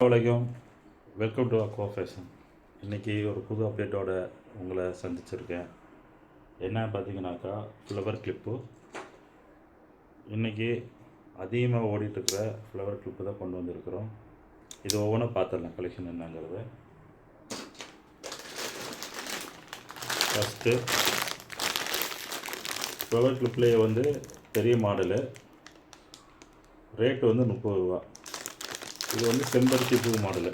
வணக்கம், welcome to Aqua fashion. இன்றைக்கி ஒரு புது அப்டேட்டோட உங்களை சந்திச்சிருக்கேன். என்ன பார்த்தீங்கன்னாக்கா, ஃப்ளவர் கிளிப்பு. இன்றைக்கி அதிகமாக ஓடிட்டுருக்கிற ஃப்ளவர் கிளிப்பு தான் கொண்டு வந்திருக்கிறோம். இது ஒவ்வொன்றும் பார்த்துடலாம் கலெக்ஷன் என்னங்கிறது. ஃபஸ்ட்டு ஃப்ளவர் கிளிப்லேயே வந்து பெரிய மாடலு, ரேட்டு வந்து 30 ரூபா. இது வந்து செம்பருத்தி பூ மாடலு.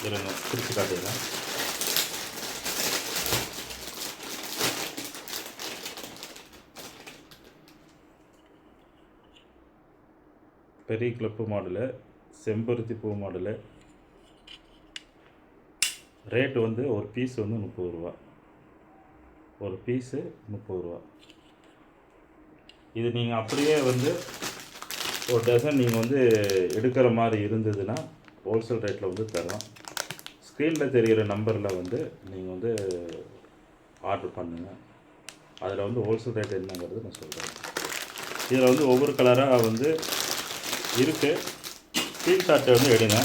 இருங்க பிரித்து காட்டுறேன். பெரிய கிளிப்பு மாடலு, செம்பருத்தி பூ மாடலு. ரேட்டு வந்து ஒரு பீஸ் வந்து 30 ரூபா. ஒரு பீஸு 30 ரூபா. இது நீங்கள் அப்படியே வந்து ஒரு டசன் நீங்கள் வந்து எடுக்கிற மாதிரி இருந்ததுன்னா ஹோல்சேல் ரேட்டில் வந்து தரோம். ஸ்க்ரீனில் தெரிகிற நம்பரில் வந்து நீங்கள் வந்து ஆர்டர் பண்ணுங்கள். அதில் வந்து ஹோல்சேல் ரேட் என்னங்கிறது நான் சொல்கிறேன். இதில் வந்து ஒவ்வொரு கலராக வந்து இருக்குது. ஸ்க்ரீன்ஷாட்டை வந்து எடுங்க.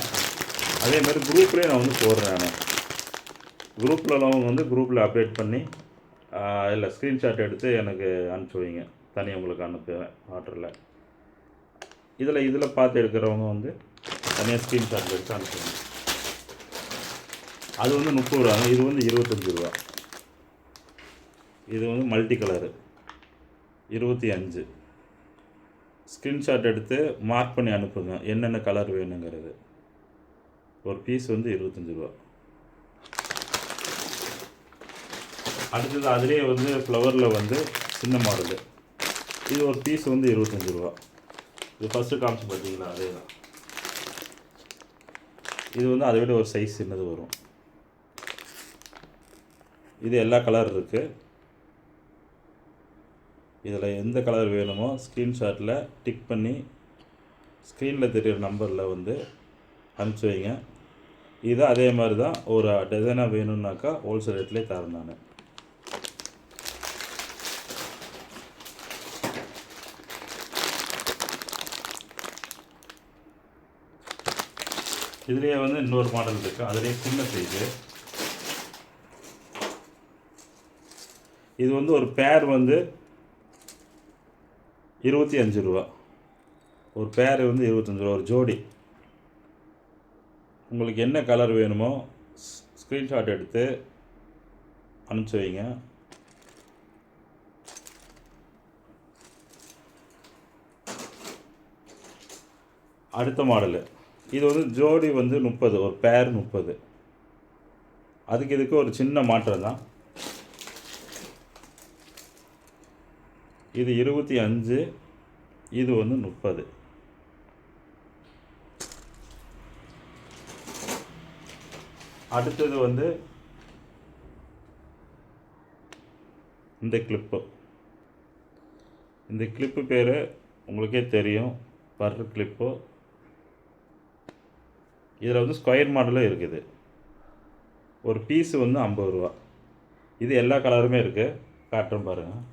அதேமாதிரி குரூப்லேயே நான் வந்து போடுறேன். நான் குரூப்பில் உள்ளவங்க வந்து குரூப்பில் அப்டேட் பண்ணி இல்லை ஸ்க்ரீன்ஷாட் எடுத்து எனக்கு அனுப்பிச்சி வைங்க. தனியாக உங்களுக்கு அனுப்புவேன் ஆர்டரில். இதில் பார்த்து எடுக்கிறவங்க வந்து தனியாக ஸ்க்ரீன்ஷாட் எடுத்து அனுப்புவாங்க. அது வந்து 30 ரூபாங்க. இது வந்து 25 ரூபா. இது வந்து மல்டி கலரு 25. ஸ்க்ரீன்ஷாட் எடுத்து மார்க் பண்ணி அனுப்புங்க என்னென்ன கலர் வேணுங்கிறது. ஒரு பீஸ் வந்து 25 ரூபா. அடுத்தது அதிலே வந்து ஃப்ளவரில் வந்து சின்ன மாடலு. இது ஒரு பீஸ் வந்து 25 ரூபா. இது ஃபஸ்ட்டு காமிச்சு பார்த்தீங்களா, அதே தான். இது வந்து அதை விட ஒரு சைஸ் சின்னது வரும். இது எல்லா கலர் இருக்குது. இதில் எந்த கலர் வேணுமோ ஸ்க்ரீன்ஷாட்டில் டிக் பண்ணி ஸ்க்ரீனில் தெரிகிற நம்பரில் வந்து அனுப்பிச்சி வைங்க. இது அதே மாதிரி தான் ஒரு டசனாக வேணும்னாக்கா ஹோல்சேல் ரேட்லேயே தரேன் நான். இதுலேயே வந்து இன்னொரு மாடல் இருக்குது. அதுலேயே சின்ன சைஸு. இது வந்து ஒரு பேர் வந்து 25 ரூபா. ஒரு பேர் வந்து 25 ரூபா. ஒரு ஜோடி. உங்களுக்கு என்ன கலர் வேணுமோ ஸ்க்ரீன்ஷாட் எடுத்து அனுப்பிச்சி வைங்க. அடுத்த மாடலு. இது வந்து ஜோடி வந்து 30. ஒரு பேர் 30. அதுக்கு இதுக்கு ஒரு சின்ன மாற்றம் தான். இது 25. இது வந்து 30. அடுத்தது வந்து இந்த கிளிப்பு. இந்த கிளிப்பு பேர் உங்களுக்கே தெரியும், பர்ரு கிளிப்பு. இதில் வந்து ஸ்கொயர் மாடலும் இருக்குது. ஒரு பீஸு வந்து 50 ரூபா. இது எல்லா கலருமே இருக்குது. காட்டுறேன் பாருங்கள்.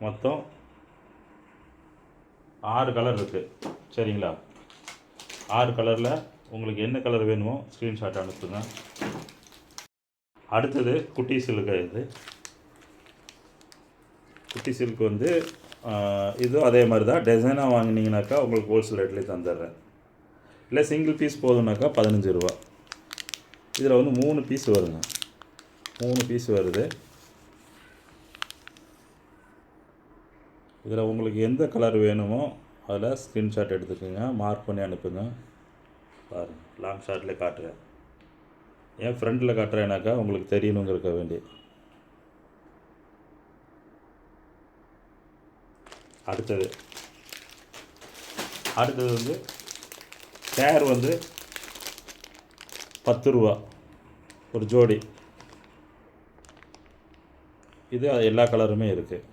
மொத்தம் 6 கலர் இருக்குது. சரிங்களா? 6 கலரில் உங்களுக்கு என்ன கலர் வேணுமோ ஸ்க்ரீன்ஷாட் அனுப்புங்க. அடுத்தது குட்டி சில்க்கு. இது குட்டி சில்க் வந்து இதுவும் அதே மாதிரி தான். டசனாக வாங்கினீங்கனாக்கா உங்களுக்கு ஹோல்சேல் ரேட்லேயே தந்துடுறேன். இல்லை சிங்கிள் பீஸ் போதும்னாக்கா 15 ரூபா. இதில் வந்து 3 பீஸ் வருங்க. 3 பீஸ் வருது. இதில் உங்களுக்கு எந்த கலர் வேணுமோ அதில் ஸ்க்ரீன்ஷாட் எடுத்துக்கோங்க, மார்க் பண்ணி அனுப்புங்க. பாருங்கள், லாங் ஷாட்லேயே காட்டுறேன். ஏன் ஃப்ரண்டில் காட்டுறேன்னாக்கா உங்களுக்கு தெரியணுங்கிறக்க வேண்டி. அடுத்தது வந்து பேர் வந்து 10 ரூபா ஒரு ஜோடி. இது எல்லா கலருமே இருக்குது.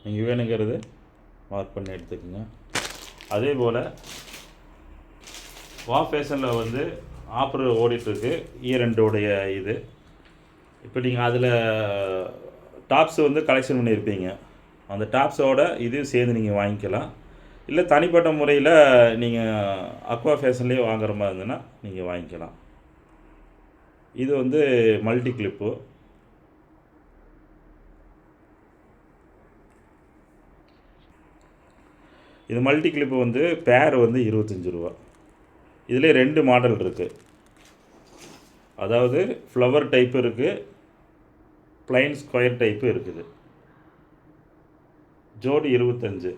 நீங்கள் வேணுங்கிறது மார்க் பண்ணி எடுத்துக்கோங்க. அதே போல் வா ஃபேஷனில் வந்து ஆஃபர் ஓடிட்டுருக்கு. ஈரண்டோடைய இது இப்போ நீங்கள் அதில் டாப்ஸ் வந்து கலெக்ஷன் பண்ணியிருப்பீங்க. அந்த டாப்ஸோட இதையும் சேர்ந்து நீங்கள் வாங்கிக்கலாம். இல்லை தனிப்பட்ட முறையில் நீங்கள் அக்வா ஃபேஷன்லேயே வாங்குற மாதிரி இருந்ததுன்னா நீங்கள் வாங்கிக்கலாம். இது வந்து மல்டி கிளிப்பு. இது மல்டி கிளிப்பு வந்து பேர் வந்து 25 ரூபா. இதில் 2 மாடல் இருக்குது. அதாவது ஃப்ளவர் டைப்பு இருக்குது, ப்ளைன் ஸ்கொயர் டைப்பு இருக்குது. ஜோடி 25,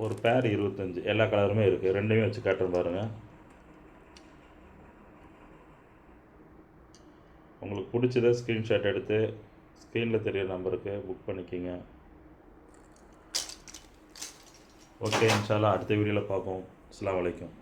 ஒரு பேர் 25. எல்லா கலருமே இருக்குது. ரெண்டுமே வச்சு காட்டுறேன் பாருங்கள். உங்களுக்கு பிடிச்சதை ஸ்க்ரீன்ஷாட் எடுத்து ஸ்க்ரீனில் தெரியிற நம்பருக்கு புக் பண்ணிக்கிங்க. ஓகே, இன்ஷா அல்லாஹ் அடுத்த வீடியோவில் பார்ப்போம். அஸ்ஸலாமு அலைக்கும்.